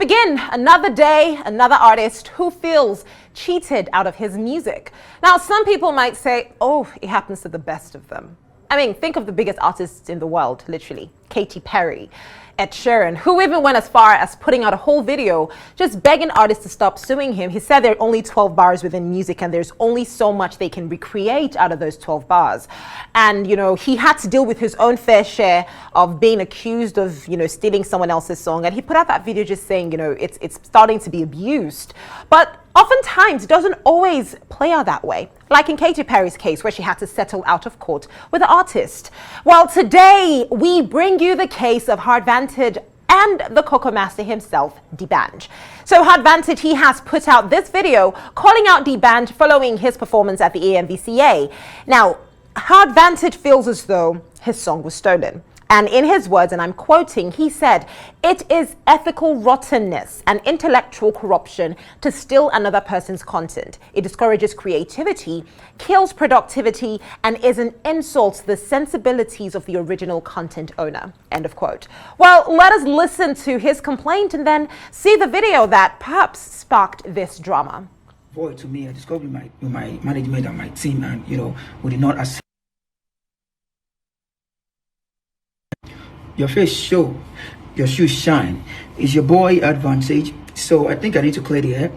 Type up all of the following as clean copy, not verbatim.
begin, another day, another artist who feels cheated out of his music. Now, some people might say, oh, it happens to the best of them. I mean, think of the biggest artists in the world, literally. Katy Perry, Sheeran, who even went as far as putting out a whole video just begging artists to stop suing him. He said there are only 12 bars within music and there's only so much they can recreate out of those 12 bars. And, you know, he had to deal with his own fair share of being accused of, you know, stealing someone else's song. And he put out that video just saying, you know, it's starting to be abused. But oftentimes, it doesn't always play out that way. Like in Katy Perry's case, where she had to settle out of court with the artist. Well, today, we bring you the case of Hardvantage and the kokomaster himself, D Banj. So Hardvantage, he has put out this video calling out D Banj following his performance at the AMVCA. Now, Hardvantage feels as though his song was stolen. And in his words, and I'm quoting, he said, "It is ethical rottenness and intellectual corruption to steal another person's content. It discourages creativity, kills productivity, and is an insult to the sensibilities of the original content owner." End of quote. Well, let us listen to his complaint and then see the video that perhaps sparked this drama. Boy, to me, I discovered my management and my team, and, you know, we did not accept. Your face show, your shoes shine. It's your boy Hardvantage. So I think I need to clear the air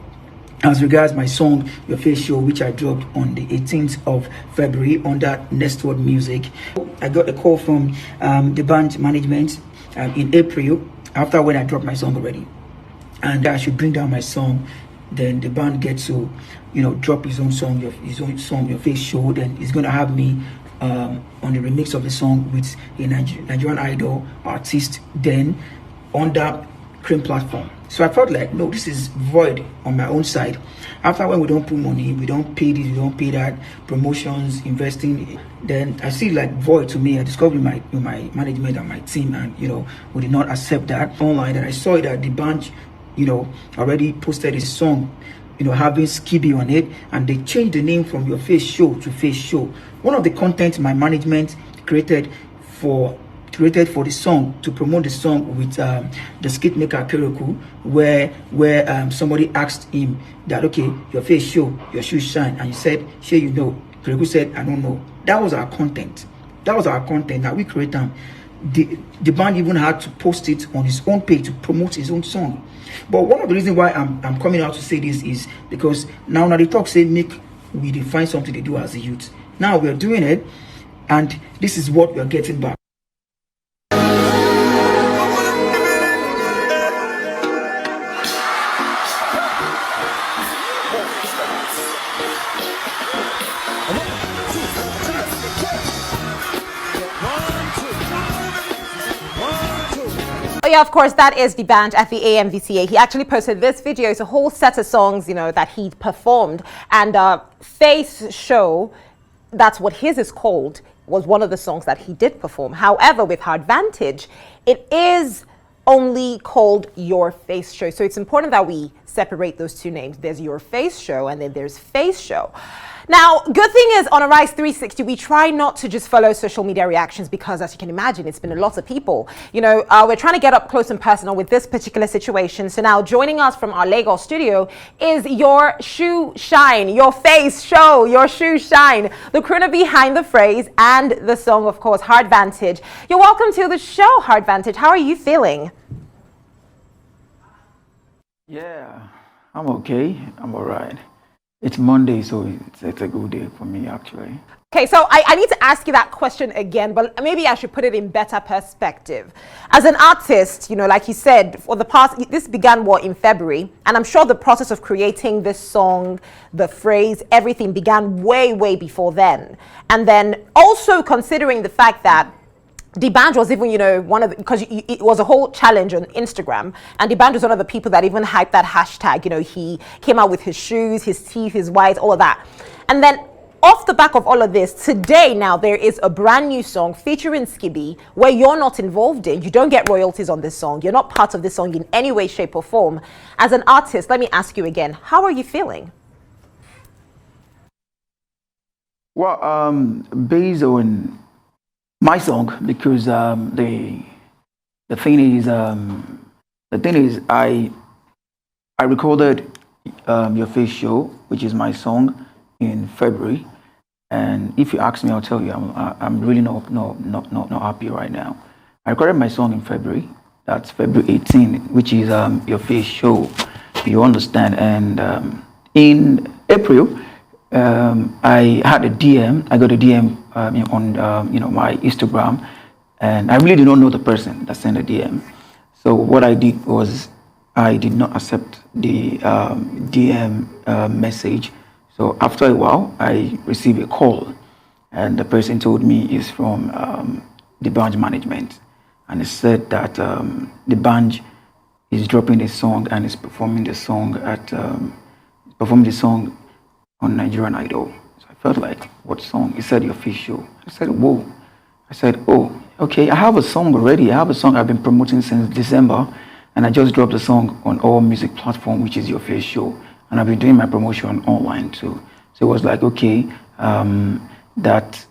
as regards my song Your Face Show, which I dropped on the 18th of February under Nestword Music. I got a call from the band management in April after when I dropped my song already, and I should bring down my song. Then the band gets to, you know, drop his own song, Your Face Show. Then he's gonna have me on the remix of the song with a Nigerian idol artist, then on that Cream platform. So I felt like, no, this is void on my own side. After, when we don't put money, we don't pay this, we don't pay that, promotions, investing, then I see like void to me. I discovered my management and my team, and, you know, we did not accept that online. And I saw that the band, you know, already posted his song, you know, having Skibby on it, and they changed the name from Your Face Show to Face Show. One of the content my management created for the song, to promote the song with the skit maker Keroku, where somebody asked him that, okay, your face show, your shoes shine, and he said, sure, you know. Keroku said, I don't know. That was our content. That we created them. The band even had to post it on his own page to promote his own song. But one of the reasons why I'm coming out to say this is because now the talk say make we define something to do as a youth. Now we're doing it, and this is what we're getting back. Oh yeah, of course, that is D Banj at the AMVCA. He actually posted this video. It's a whole set of songs, you know, that he performed. And Face Show, that's what his is called, was one of the songs that he did perform. However, with Hardvantage, it is only called Your Face Show. So it's important that we separate those two names. There's Your Face Show and then there's Face Show. Now, good thing is on Arise 360, we try not to just follow social media reactions because, as you can imagine, it's been a lot of people. You know, we're trying to get up close and personal with this particular situation. So now joining us from our Lagos studio is Your Shoe Shine, Your Face Show, Your Shoe Shine, the crooner behind the phrase and the song, of course, Hardvantage. You're welcome to the show, Hardvantage. How are you feeling? Yeah, I'm okay. I'm all right. It's Monday, so it's a good day for me, actually. Okay, so I need to ask you that question again, but maybe I should put it in better perspective. As an artist, you know, like you said, for the past, this began in February, and I'm sure the process of creating this song, the phrase, everything began way, way before then. And then also considering the fact that D Banj was even, you know, because it was a whole challenge on Instagram, and D Banj was one of the people that even hyped that hashtag. You know, he came out with his shoes, his teeth, his whites, all of that. And then off the back of all of this, today now there is a brand new song featuring Skibby where you're not involved in. You don't get royalties on this song. You're not part of this song in any way, shape or form. As an artist, let me ask you again, how are you feeling? Well, based on my song, because the thing is, I I recorded Your Face Show, which is my song, in February. And if you ask me, I'll tell you, I'm really not happy right now. I recorded my song in February. That's February 18, which is Your Face Show. You understand? And in April, I had a DM. I got a DM on my Instagram, and I really did not know the person that sent a DM. So what I did was I did not accept the DM message. So after a while, I received a call, and the person told me is from D Banj management, and it said that D Banj is dropping a song and is performing the song on Nigerian Idol. So I felt like, what song? He said Your Face Show. I said, whoa. I said, oh, okay. I have a song already. I have a song I've been promoting since December, and I just dropped the song on all music platform, which is Your Face Show. And I've been doing my promotion online too. So it was like, okay, that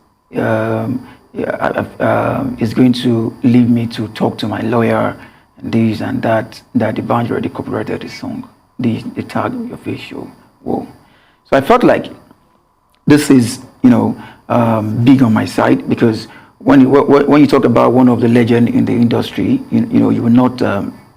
is going to leave me to talk to my lawyer, and this and that the band already copyrighted the song, the tag Your Face Show. Whoa. So I felt like this is, big on my side, because when you talk about one of the legend in the industry, you will not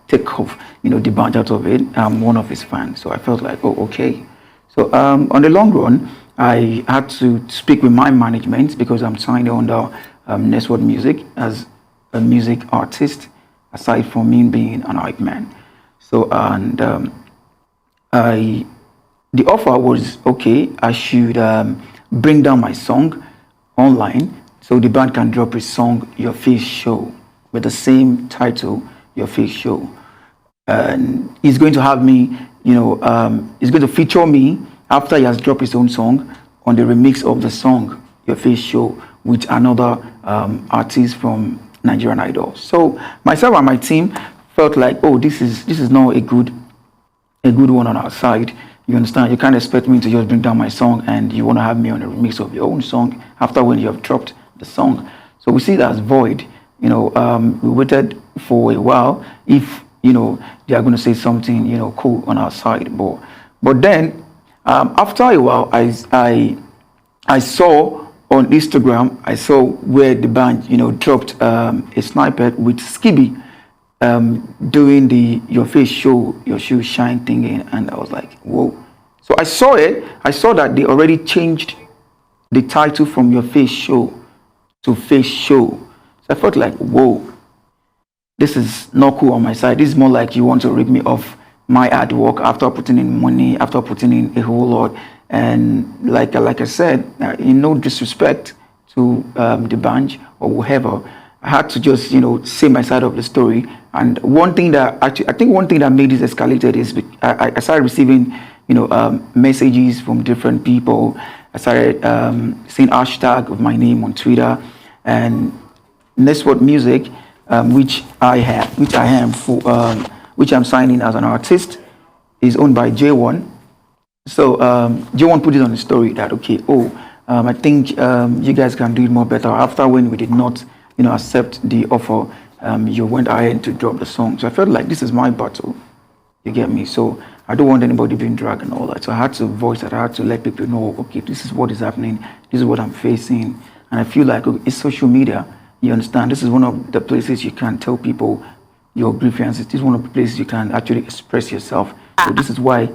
take off, the band out of it. I'm one of his fans, so I felt like, oh, okay. So on the long run, I had to speak with my management, because I'm signed under Network Music as a music artist, aside from me being an hype man. So and the offer was, okay, I should bring down my song online so the band can drop a song, Your Face Show, with the same title, Your Face Show. And he's going to have me, he's going to feature me after he has dropped his own song on the remix of the song, Your Face Show, with another artist from Nigerian Idol. So myself and my team felt like, oh, this is not a good one on our side. You understand? You can't expect me to just bring down my song and you want to have me on a remix of your own song after when you have dropped the song. So we see that as void. We waited for a while if they are going to say something cool on our side. But then after a while, I saw on Instagram, I saw where the band dropped a snippet with Skibby doing the Your Face Show, Your Shoe Shine thing, and I was like, whoa. So I saw it. I saw that they already changed the title from Your Face Show to Face Show. So I felt like, whoa, this is not cool on my side. This is more like you want to rip me off my hard work after putting in money, after putting in a whole lot. And like I said, in no disrespect to the Banj or whoever, I had to just say my side of the story. And one thing that made this escalated is I started receiving messages from different people. I started seeing hashtag of my name on Twitter, and Network Music, which I'm signing as an artist, is owned by J1. So J1 put it on the story that, okay, I think you guys can do it more better. After when we did not accept the offer, you went ahead to drop the song. So I felt like this is my battle. You get me? So I don't want anybody being dragged and all that. So I had to voice that. I had to let people know, okay, this is what is happening. This is what I'm facing. And I feel like it's social media. You understand? This is one of the places you can tell people your grievances. This is one of the places you can actually express yourself. So this is why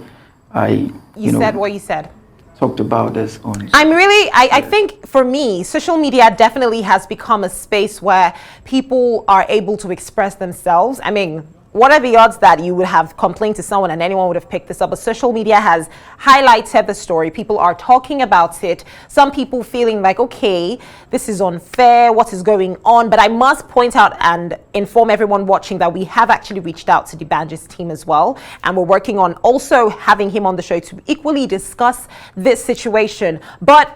you said what you said. Talked about this on. I think for me, social media definitely has become a space where people are able to express themselves. I mean, what are the odds that you would have complained to someone and anyone would have picked this up? But social media has highlighted the story. People are talking about it. Some people feeling like, okay, this is unfair. What is going on? But I must point out and inform everyone watching that we have actually reached out to D Banj's team as well. And we're working on also having him on the show to equally discuss this situation. But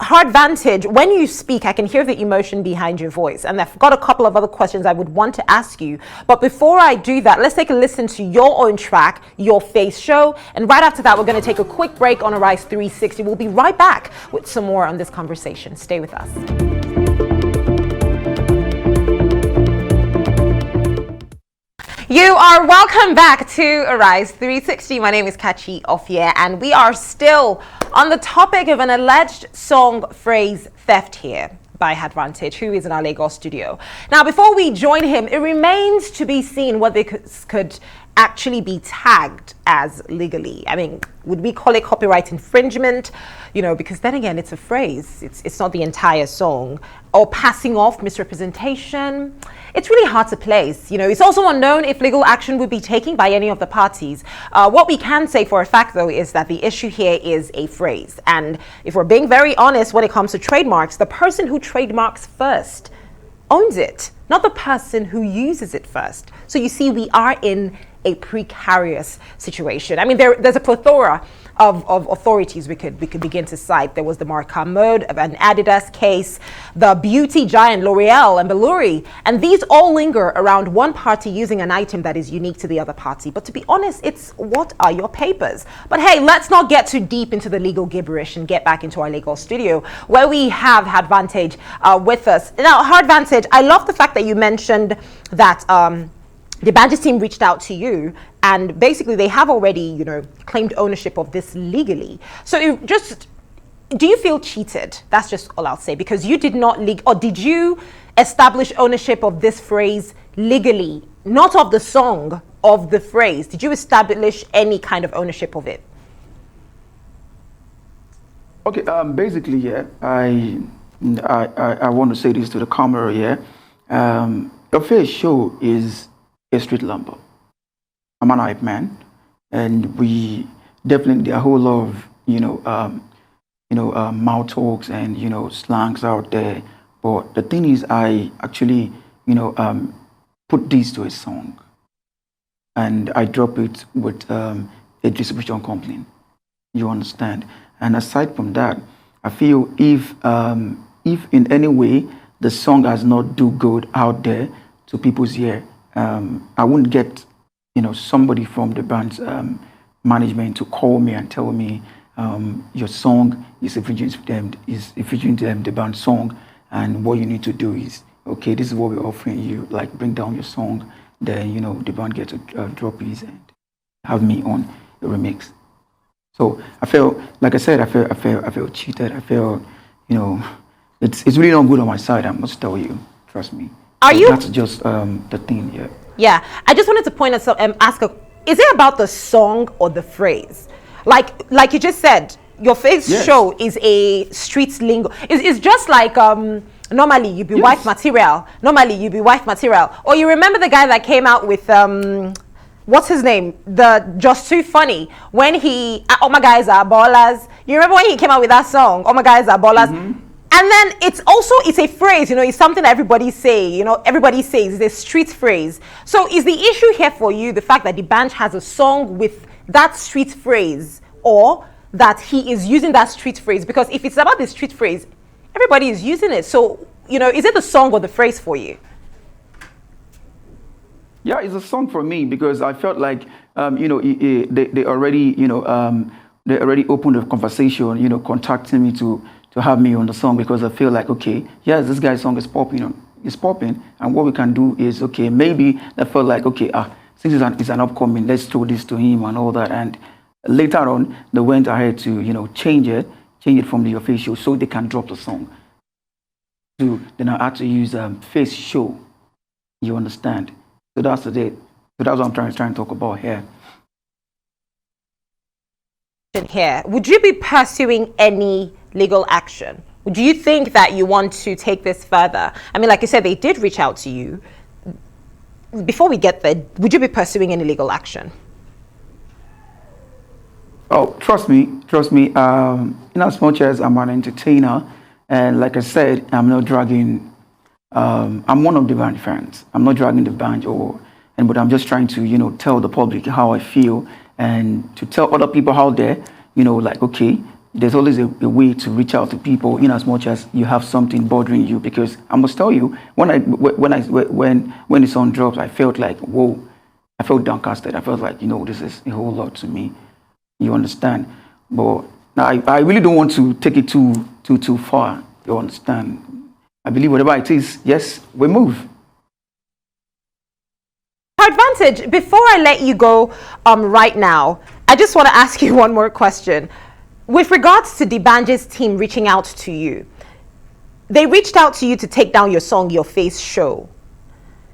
Hardvantage, when you speak, I can hear the emotion behind your voice. And I've got a couple of other questions I would want to ask you. But before I do that, let's take a listen to your own track, Your Face Show. And right after that, we're going to take a quick break on Arise 360. We'll be right back with some more on this conversation. Stay with us. You are welcome back to Arise 360. My name is Kachi Ofie, and we are still on the topic of an alleged song phrase theft here by Hardvantage, who is in our Lagos studio. Now, before we join him, it remains to be seen what they could actually be tagged as legally. I mean, would we call it copyright infringement? You know, because then again, it's a phrase. It's not the entire song. Or passing off, misrepresentation. It's really hard to place. You know, it's also unknown if legal action would be taken by any of the parties. What we can say for a fact, though, is that the issue here is a phrase. And if we're being very honest when it comes to trademarks, the person who trademarks first owns it, not the person who uses it first. So you see, we are in a precarious situation. I mean, there's a plethora of authorities we could begin to cite. There was the Marca Mode of an Adidas case, the beauty giant L'Oreal and Belluri, and these all linger around one party using an item that is unique to the other party. But to be honest, it's what are your papers? But hey, let's not get too deep into the legal gibberish and get back into our legal studio where we have Hardvantage with us. Now, Hardvantage, I love the fact that you mentioned that the Banj team reached out to you, and basically they have already, you know, claimed ownership of this legally. So do you feel cheated? That's just all I'll say, because you did not or did you establish ownership of this phrase legally? Not of the song, of the phrase. Did you establish any kind of ownership of it? Okay, basically, yeah, I want to say this to the camera, yeah. Your face show is a street lumber. I'm an hype man, and we definitely, there are a whole lot of mouth talks and slangs out there. But the thing is, I actually put this to a song, and I drop it with a distribution company. You understand? And aside from that, I feel if in any way the song has not do good out there to people's ear, I wouldn't get somebody from the band's management to call me and tell me your song is infringing the band's song, and what you need to do is, okay, this is what we're offering you, like bring down your song, then the band gets to drop it and have me on the remix. So I felt, like I said, I felt cheated. I felt it's really not good on my side. I must tell you, trust me. That's just the thing, yeah. Yeah, I just wanted to point out, ask, is it about the song or the phrase? Like you just said, your face show is a street lingo. It's just like normally you be wife material. Normally you be wife material. Or you remember the guy that came out with what's his name? The Just Too Funny, when he all my guys are ballers. You remember when he came out with that song? All my guys are ballers. Mm-hmm. And then it's a phrase, it's something that everybody say, everybody says, it's a street phrase. So is the issue here for you the fact that the Banj has a song with that street phrase, or that he is using that street phrase? Because if it's about the street phrase, everybody is using it. So, is it the song or the phrase for you? Yeah, it's a song for me, because I felt like, they already, they already opened the conversation, contacting me to have me on the song, because I feel like, okay, yes, this guy's song is popping, and what we can do is, okay, maybe I felt like, okay, since it's an upcoming, let's throw this to him and all that. And later on, they went ahead to, change it from the official so they can drop the song. So then I had to use face show, you understand? So that's the date. So that's what I'm trying to talk about here. Here, would you be pursuing any legal action? Do you think that you want to take this further? I mean, like you said, they did reach out to you. Before we get there, would you be pursuing any legal action? Oh, trust me. In as much as I'm an entertainer, and like I said, I'm not dragging. I'm one of the band fans. I'm not dragging the band but I'm just trying to tell the public how I feel, and to tell other people out there, like, okay, there's always a way to reach out to people in as much as you have something bothering you. Because I must tell you, when the song drops, I felt like, whoa, I felt downcasted. I felt like, this is a whole lot to me. You understand? But I really don't want to take it too far. You understand? I believe whatever it is, yes, we move. Hardvantage Hardvantage, before I let you go right now, I just want to ask you one more question. With regards to D Banj's team reaching out to you, they reached out to you to take down your song, Your Face Show.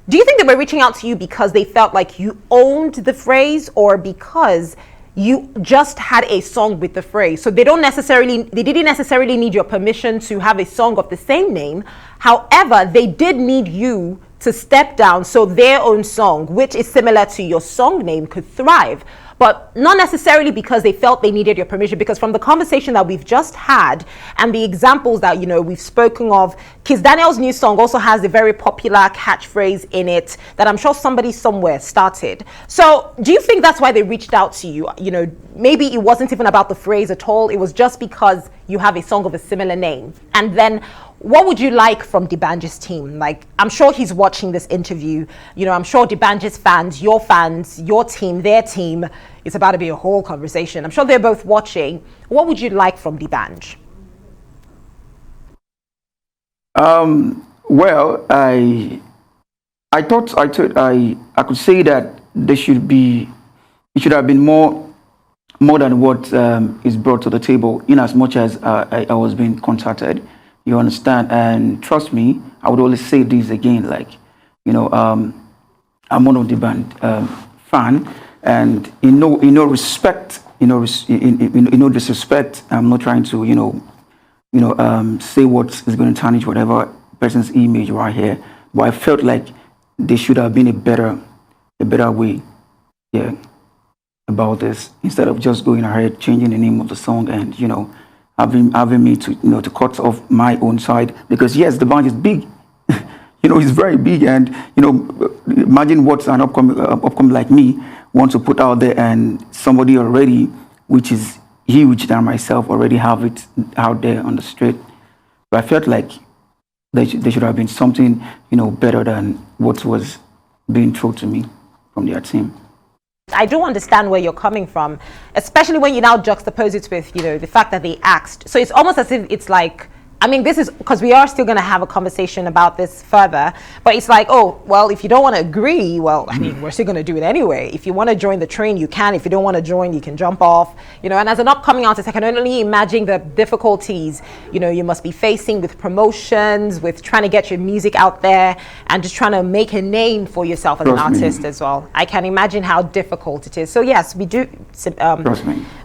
Do you think they were reaching out to you because they felt like you owned the phrase, or because you just had a song with the phrase? So they didn't necessarily need your permission to have a song of the same name. However, they did need you to step down so their own song, which is similar to your song name, could thrive. But not necessarily because they felt they needed your permission, because from the conversation that we've just had and the examples that, we've spoken of, Kiss Daniel's new song also has a very popular catchphrase in it that I'm sure somebody somewhere started. So do you think that's why they reached out to you? Maybe it wasn't even about the phrase at all. It was just because you have a song of a similar name. And then what would you like from D Banj's team? Like, I'm sure he's watching this interview. I'm sure D Banj's fans, your team, their team, it's about to be a whole conversation. I'm sure they're both watching. What would you like from D Banj? Well, I could say that it should have been more than what is brought to the table, in as much as I was being contacted. You understand? And trust me, I would always say this again, like, I'm one of the band fan, and in no respect, no disrespect, I'm not trying to, say what is going to tarnish whatever person's image right here. But I felt like there should have been a better way, about this, instead of just going ahead, changing the name of the song, and having me to to cut off my own side. Because yes, the band is big, it's very big, and imagine what an upcoming like me wants to put out there, and somebody already, which is huge than myself, already have it out there on the street. But I felt like there should have been something better than what was being thrown to me from their team. I do understand where you're coming from, especially when you now juxtapose it with, the fact that they asked. So it's almost as if it's like, this is because we are still going to have a conversation about this further, but it's like, oh, well, if you don't want to agree, well, we're still going to do it anyway. If you want to join the train, you can. If you don't want to join, you can jump off, and as an upcoming artist, I can only imagine the difficulties, you must be facing with promotions, with trying to get your music out there, and just trying to make a name for yourself as an artist as well. I can imagine how difficult it is. So yes, we do,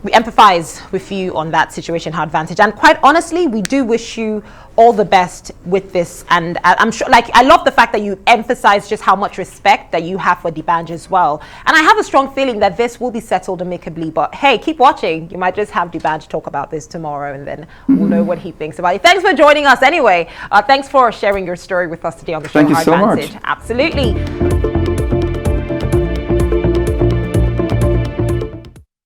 we empathize with you on that situation, Hardvantage. And quite honestly, we do wish you all the best with this, and I'm sure, I love the fact that you emphasize just how much respect that you have for D Banj as well, and I have a strong feeling that this will be settled amicably. But hey, keep watching. You might just have D Banj talk about this tomorrow, and then we'll know what he thinks about it. Thanks for joining us anyway. Thanks for sharing your story with us today on the show. Thank you so much. Absolutely.